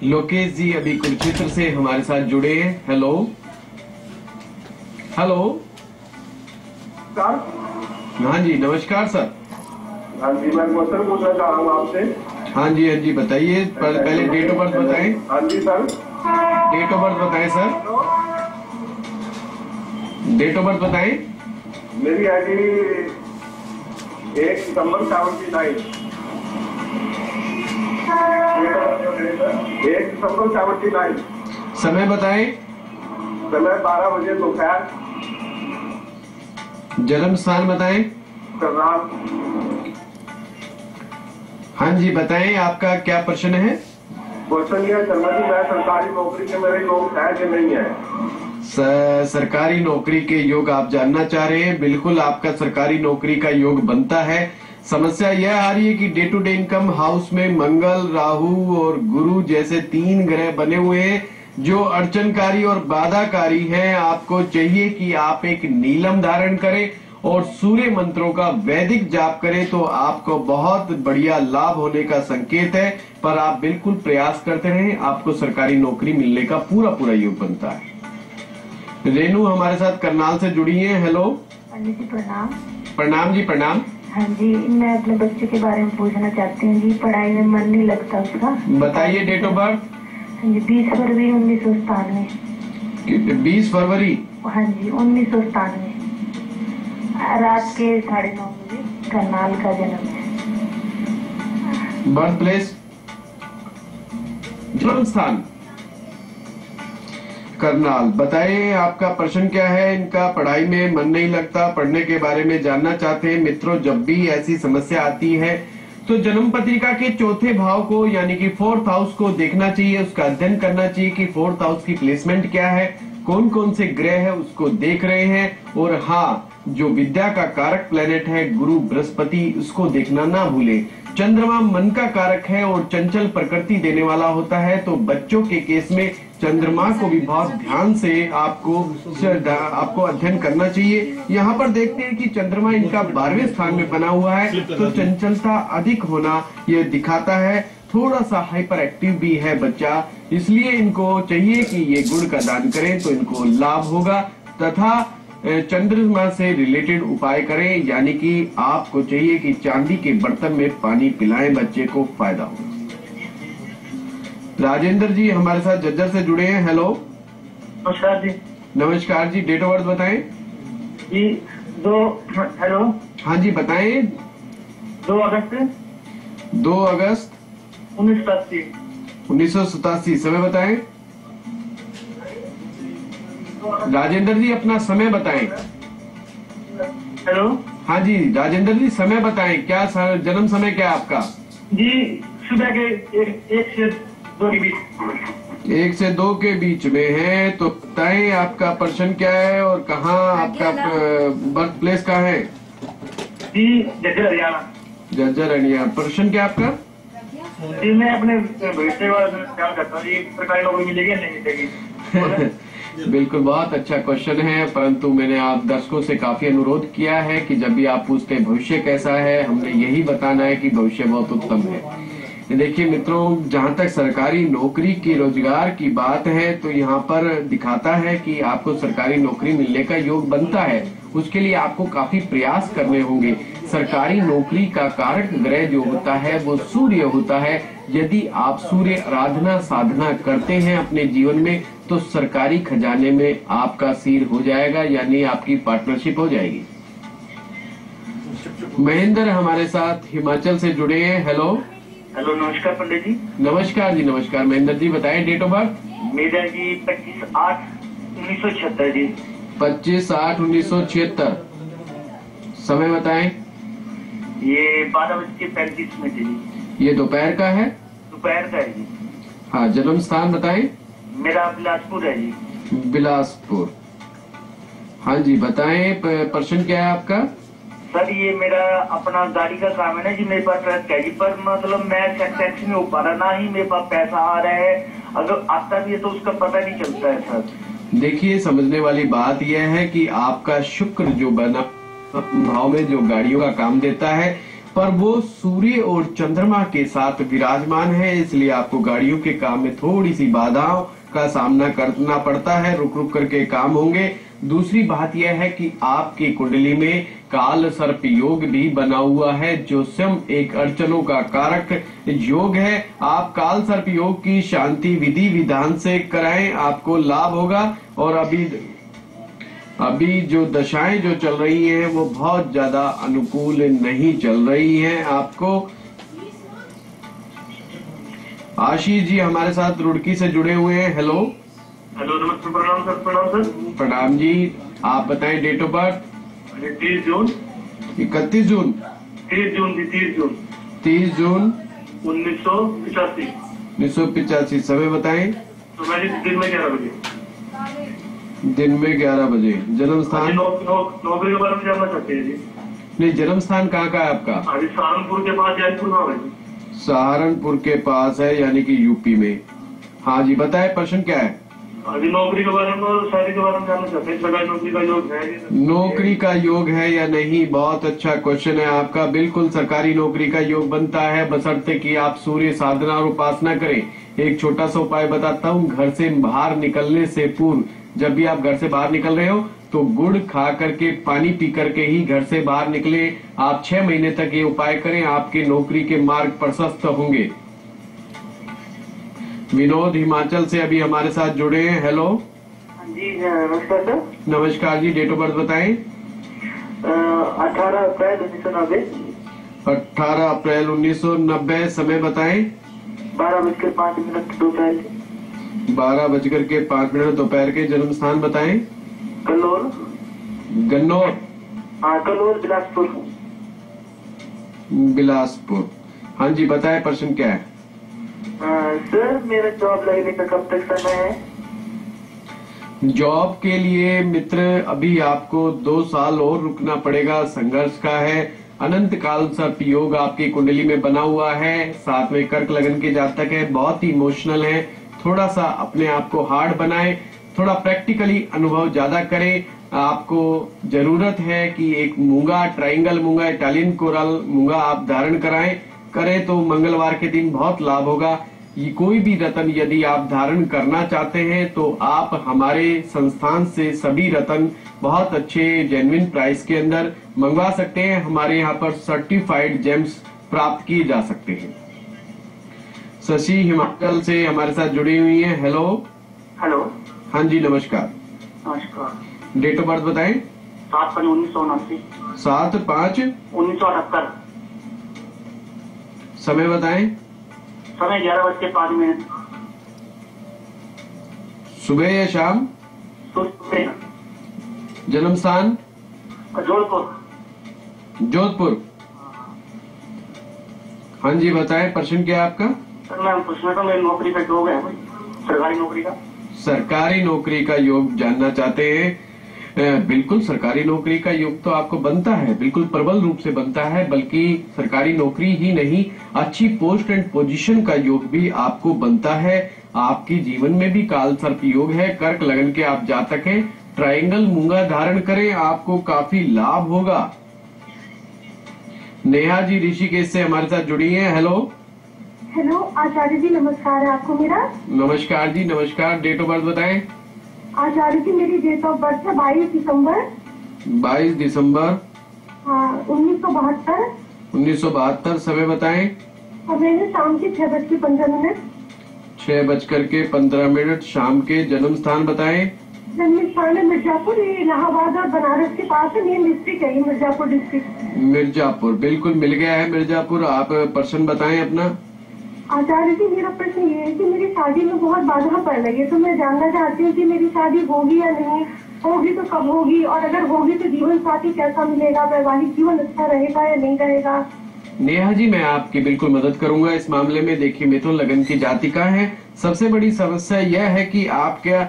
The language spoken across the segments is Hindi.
लोकेश जी अभी कुरुक्षेत्र से हमारे साथ जुड़े हैं। Hello hello sir. हाँ जी नमस्कार सर। हाँ जी, मैं क्वेश्चन पूछना चाह रहा हूँ आपसे। हाँ जी बताइए। पहले डेट ऑफ बर्थ बताएं। हाँ जी सर। डेट ऑफ बर्थ बताएं सर। डेट ऑफ बर्थ बताएं। मेरी आईडी 1 सितंबर 79। 1 सितंबर 79। समय बताएं। समय 12 बजे दोपहर। जन्म स्थान बताएं। करनाल। हाँ जी बताएं, आपका क्या प्रश्न है? क्वेश्चन ये है शर्मा जी, मैं सरकारी नौकरी के मेरे योग है कि नहीं है? सरकारी नौकरी के योग आप जानना चाह रहे हैं। बिल्कुल आपका सरकारी नौकरी का योग बनता है। समस्या यह आ रही है कि day to day income house में मंगल, राहु और गुरु जैसे 3 ग्रह बने हुए हैं जो अड़चनकारी और बाधाकारी हैं। आपको चाहिए कि आप एक नीलम धारण करें और सूर्य मंत्रों का वैदिक जाप करें तो आपको बहुत बढ़िया लाभ होने का संकेत है। पर आप बिल्कुल प्रयास करते रहें, आपको सरकारी नौकरी मिलने का पूरा योग बनता है। रेनू हमारे साथ करनाल से जुड़ी हैं। हेलो जी प्रणाम। प्रणाम जी प्रणाम। हाँ जी, मैं अपने बच्चे के बारे में पूछना चाहती हूँ जी। पढ़ाई में मन नहीं लगता उसका। बताइए डेट ऑफ बर्थ। हाँ जी 20 फरवरी 1997। 20 फरवरी। हाँ जी 1997 रात के 9:30 बजे करनाल का जन्म है। बर्थ प्लेस, जन्म स्थान करनाल। बताइए आपका प्रश्न क्या है? इनका पढ़ाई में मन नहीं लगता, पढ़ने के बारे में जानना चाहते हैं। मित्रों, जब भी ऐसी समस्या आती है तो जन्म पत्रिका के चौथे भाव को यानी कि 4th हाउस को देखना चाहिए, उसका अध्ययन करना चाहिए कि 4th हाउस की प्लेसमेंट क्या है, कौन कौन से ग्रह है उसको देख रहे हैं। और हाँ, जो विद्या का कारक प्लेनेट है गुरु बृहस्पति, उसको देखना ना भूलें। चंद्रमा मन का कारक है और चंचल प्रकृति देने वाला होता है, तो बच्चों के केस में चंद्रमा को भी बहुत ध्यान से आपको अध्ययन करना चाहिए। यहाँ पर देखते हैं कि चंद्रमा इनका 12वें स्थान में बना हुआ है, तो चंचलता अधिक होना ये दिखाता है। थोड़ा सा हाइपर एक्टिव भी है बच्चा, इसलिए इनको चाहिए कि ये गुड़ का दान करें तो इनको लाभ होगा। तथा चंद्रमा से रिलेटेड उपाय करें, यानी कि आपको चाहिए कि चांदी के बर्तन में पानी पिलाएं, बच्चे को फायदा हो। राजेंद्र जी हमारे साथ जज्जर से जुड़े हैं। हेलो नमस्कार जी। नमस्कार जी, डेट ऑफ बर्थ बताएं जी। हेलो हाँ जी बताएं। 2 अगस्त 1987। समय बताएं। राजेंद्र जी अपना समय बताएं। हेलो हाँ जी राजेंद्र जी समय बताएं, क्या जन्म समय क्या है आपका? जी सुबह के 1 से 2 के बीच। 1 से 2 के बीच में है, तो बताएं आपका प्रश्न क्या है और कहाँ आपका बर्थ प्लेस कहाँ है? जी जज्जर हरियाणा। जज्जर हरियाणा। प्रश्न क्या आपका? जी मैं अपने भविष्य के बारे में ख्याल करता हूँ जी, सरकारी नौकरी मिलेगी या नहीं मिलेगी। बिल्कुल बहुत अच्छा क्वेश्चन है, परंतु मैंने आप दर्शकों से काफी अनुरोध किया है कि जब भी आप पूछते हैं भविष्य कैसा है, हमने यही बताना है कि भविष्य बहुत उत्तम है। देखिए मित्रों, जहां तक सरकारी नौकरी की रोजगार की बात है तो यहाँ पर दिखाता है कि आपको सरकारी नौकरी मिलने का योग बनता है। उसके लिए आपको काफी प्रयास करने होंगे। सरकारी नौकरी का कारक ग्रह जो होता है वो सूर्य होता है। यदि आप सूर्य आराधना साधना करते हैं अपने जीवन में तो सरकारी खजाने में आपका सिर हो जाएगा, यानी आपकी पार्टनरशिप हो जाएगी। महेंद्र हमारे साथ हिमाचल से जुड़े हैं। हेलो नमस्कार पंडित जी। नमस्कार जी नमस्कार। महेंद्र जी बताएं डेट ऑफ बर्थ। मेरा जी 25/8/1976 जी। 25/8/1976। समय बताएं। ये 12:35 में जी। ये दोपहर का है? दोपहर का है जी। हाँ, जन्म स्थान बताएं। मेरा बिलासपुर है जी। बिलासपुर। हाँ जी बताएं, प्रश्न क्या है आपका? सर ये मेरा अपना गाड़ी का काम है ना जी, मेरे पास ट्रक है जी, पर मतलब मैं सक्सेस नहीं हो पा रहा, ना ही मेरे पास पैसा आ रहा है, अगर आता भी है तो उसका पता नहीं चलता है सर। देखिए, समझने वाली बात यह है कि आपका शुक्र जो बना भाव में जो गाड़ियों का काम देता है पर वो सूर्य और चंद्रमा के साथ विराजमान है, इसलिए आपको गाड़ियों के काम में थोड़ी सी बाधाओं का सामना करना पड़ता है, रुक रुक करके काम होंगे। दूसरी बात यह है कि आपकी कुंडली में काल सर्प योग भी बना हुआ है, जो स्वयं एक अड़चनों का कारक योग है। आप काल सर्प योग की शांति विधि विधान से कराएं, आपको लाभ होगा। और अभी जो दशाएं जो चल रही हैं वो बहुत ज्यादा अनुकूल नहीं चल रही हैं आपको। आशीष जी हमारे साथ रुड़की से जुड़े हुए हैं। हेलो हेलो, नमस्ते, प्रणाम सर। प्रणाम सर। प्रणाम जी, आप बताएं डेट ऑफ बर्थ। 30 जून 31 जून 30 जून 30 जून 30 जून 1985। 1985। समय बताएं। तो मैं दिन में 11 बजे। दिन में 11 बजे। जन्म स्थान? नौकरी के बारे में जानना चाहते हैं जी। नहीं, जन्म स्थान कहाँ का है आपका? अभी सहारनपुर के पास जैनपुर गाँव है जी। सहारनपुर के पास है, यानी कि यूपी में। हाँ जी, बताए प्रश्न क्या है? अभी नौकरी के बारे में और शादी के बारे में जानना चाहते हैं। सरकारी नौकरी का योग है? नौकरी का योग है या नहीं? बहुत अच्छा क्वेश्चन है आपका। बिल्कुल सरकारी नौकरी का योग बनता है, बशर्ते कि आप सूर्य साधना और उपासना करें। एक छोटा सा उपाय बताता हूँ। घर से बाहर निकलने से पूर्व, जब भी आप घर से बाहर निकल रहे हो तो गुड़ खा करके, पानी पी करके ही घर से बाहर निकले। आप 6 महीने तक ये उपाय करें, आपके नौकरी के मार्ग प्रशस्त होंगे। विनोद हिमाचल से अभी हमारे साथ जुड़े हैं। हेलो जी, नमस्कार सर। नमस्कार जी, डेट ऑफ बर्थ बताएं। 18 अप्रैल 1990। 18 अप्रैल 1990। समय बताएं। 12:05 दोपहर के। 12:05 दोपहर के। जन्म स्थान बताएं। कन्नौर। गन्नौर? हाँ, कन्नौर बिलासपुर। बिलासपुर। हाँ जी, बताएं प्रश्न क्या है? सर, मेरा जॉब लगने का कब तक समय है? जॉब के लिए मित्र अभी आपको 2 साल और रुकना पड़ेगा। संघर्ष का है। अनंत काल सर्प योग आपकी कुंडली में बना हुआ है। साथ में कर्क लगन के जातक है, बहुत ही इमोशनल है। थोड़ा सा अपने आप को हार्ड बनाएं, थोड़ा प्रैक्टिकली अनुभव ज्यादा करें। आपको जरूरत है कि एक मूंगा, ट्राइंगल मूंगा, इटालियन कोरल मूंगा आप धारण करें तो मंगलवार के दिन बहुत लाभ होगा। ये कोई भी रत्न यदि आप धारण करना चाहते हैं तो आप हमारे संस्थान से सभी रत्न बहुत अच्छे जेन्युइन प्राइस के अंदर मंगवा सकते हैं। हमारे यहाँ पर सर्टिफाइड जेम्स प्राप्त किए जा सकते हैं। शशि हिमाचल से हमारे साथ जुड़ी हुई है। Hello hello. हाँ जी, नमस्कार। नमस्कार। डेट ऑफ बर्थ बताएं। 7/5/1979। 7/5/1978। समय बताएं। समय 11:05। सुबह या शाम? सुबह। जन्म स्थान? जोधपुर। जोधपुर। हाँ जी, बताएं प्रश्न क्या है आपका? सर, मैं पूछना था, मेरी नौकरी का योग है सरकारी नौकरी का। सरकारी नौकरी का योग जानना चाहते हैं? बिल्कुल सरकारी नौकरी का योग तो आपको बनता है, बिल्कुल प्रबल रूप से बनता है। बल्कि सरकारी नौकरी ही नहीं, अच्छी पोस्ट एंड पोजीशन का योग भी आपको बनता है। आपके जीवन में भी काल सर्प योग है। कर्क लगन के आप जातक हैं। ट्रायंगल मूंगा धारण करें, आपको काफी लाभ होगा। नेहा जी ऋषिकेश से हमारे साथ जुड़ी हैं। हेलो हेलो आचार्य जी, नमस्कार है आपको मेरा। नमस्कार जी, नमस्कार। डेट ऑफ बर्थ बताएं। आचार्य जी, मेरी डेट ऑफ बर्थ है 22 दिसंबर 1972। 1972। समय बताएं। और मैंने शाम के 6:15। 6:15 शाम के। जन्म स्थान बताएं। जन्म स्थान है मिर्जापुर, ये इलाहाबाद और बनारस के पास है। मेन डिस्ट्रिक्ट है ये मिर्जापुर डिस्ट्रिक्ट। मिर्जापुर, बिल्कुल मिल गया है मिर्जापुर। आप प्रश्न बताएं अपना। आचार्य जी, मेरा प्रश्न ये है कि मेरी शादी में बहुत बाधा पड़ रही है, तो मैं जानना चाहती हूँ कि मेरी शादी होगी या नहीं, होगी तो कब होगी, और अगर होगी तो जीवन साथी कैसा मिलेगा, वैवाहिक जीवन अच्छा रहेगा या नहीं रहेगा। नेहा जी, मैं आपकी बिल्कुल मदद करूंगा इस मामले में। देखिए, मिथुन लगन की जातिका है। सबसे बड़ी समस्या यह है कि आपका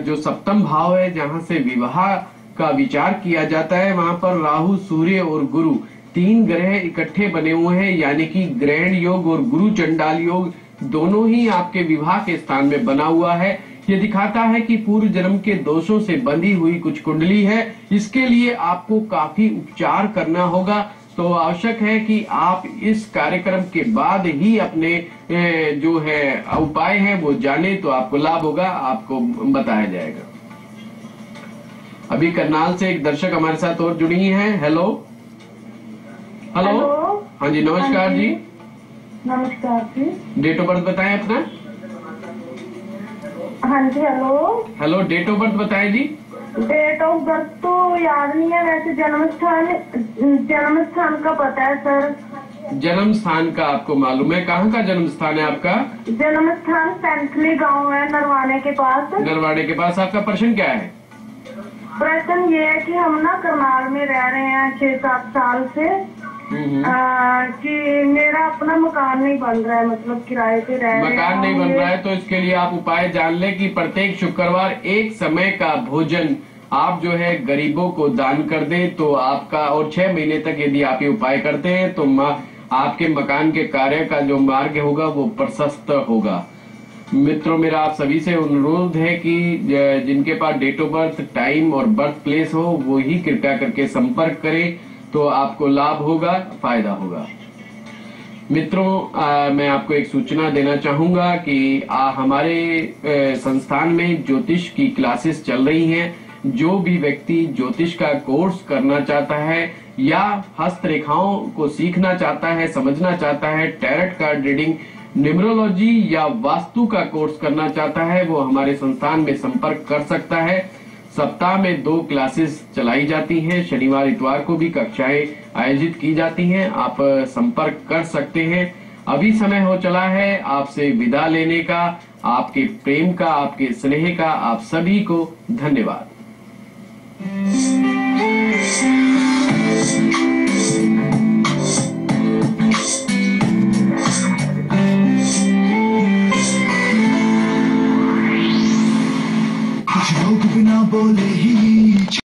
जो सप्तम भाव है, जहाँ से विवाह का विचार किया जाता है, वहाँ पर राहु, सूर्य और गुरु 3 ग्रह इकट्ठे बने हुए हैं, यानी कि ग्रहण योग और गुरु चंडाल योग दोनों ही आपके विवाह के स्थान में बना हुआ है। ये दिखाता है कि पूर्व जन्म के दोषों से बंधी हुई कुछ कुंडली है। इसके लिए आपको काफी उपचार करना होगा। तो आवश्यक है कि आप इस कार्यक्रम के बाद ही अपने जो है उपाय है वो जाने, तो आपको लाभ होगा, आपको बताया जाएगा। अभी करनाल से एक दर्शक हमारे साथ और जुड़ी हैं। हेलो हेलो, हाँ जी, नमस्कार जी। नमस्कार जी। डेट ऑफ बर्थ बताएं अपना। हाँ जी, hello hello, date of birth बताएं जी। डेट ऑफ बर्थ तो याद नहीं है, वैसे जन्म स्थान का पता है सर। जन्म स्थान का आपको मालूम है? कहाँ का जन्म स्थान है आपका? जन्म स्थान सैंथली गांव है, नरवाने के पास। नरवाड़े के पास। आपका प्रश्न क्या है? प्रश्न ये है कि हम ना करनाल में रह रहे हैं 6-7 साल से, कि मेरा अपना मकान नहीं बन रहा है, मतलब किराए पे रह रहे हैं। मकान नहीं बन रहा है, तो इसके लिए आप उपाय जान ले कि प्रत्येक शुक्रवार एक समय का भोजन आप जो है गरीबों को दान कर दे, तो आपका, और 6 महीने तक यदि आप ये उपाय करते हैं तो आपके मकान के कार्य का जो मार्ग होगा वो प्रशस्त होगा। मित्रों, मेरा आप सभी से अनुरोध है कि जिनके पास डेट ऑफ बर्थ, टाइम और बर्थ प्लेस हो वो ही कृपया करके संपर्क करें, तो आपको लाभ होगा, फायदा होगा। मित्रों, मैं आपको एक सूचना देना चाहूंगा कि हमारे संस्थान में ज्योतिष की क्लासेस चल रही हैं। जो भी व्यक्ति ज्योतिष का कोर्स करना चाहता है या हस्तरेखाओं को सीखना चाहता है, समझना चाहता है, टैरेट कार्ड रीडिंग, न्यूमरोलॉजी या वास्तु का कोर्स करना चाहता है, वो हमारे संस्थान में संपर्क कर सकता है। सप्ताह में 2 क्लासेस चलाई जाती हैं, शनिवार इतवार को भी कक्षाएं आयोजित की जाती हैं। आप संपर्क कर सकते हैं। अभी समय हो चला है आपसे विदा लेने का। आपके प्रेम का, आपके स्नेह का आप सभी को धन्यवाद। कुछ लोग बिना बोले ही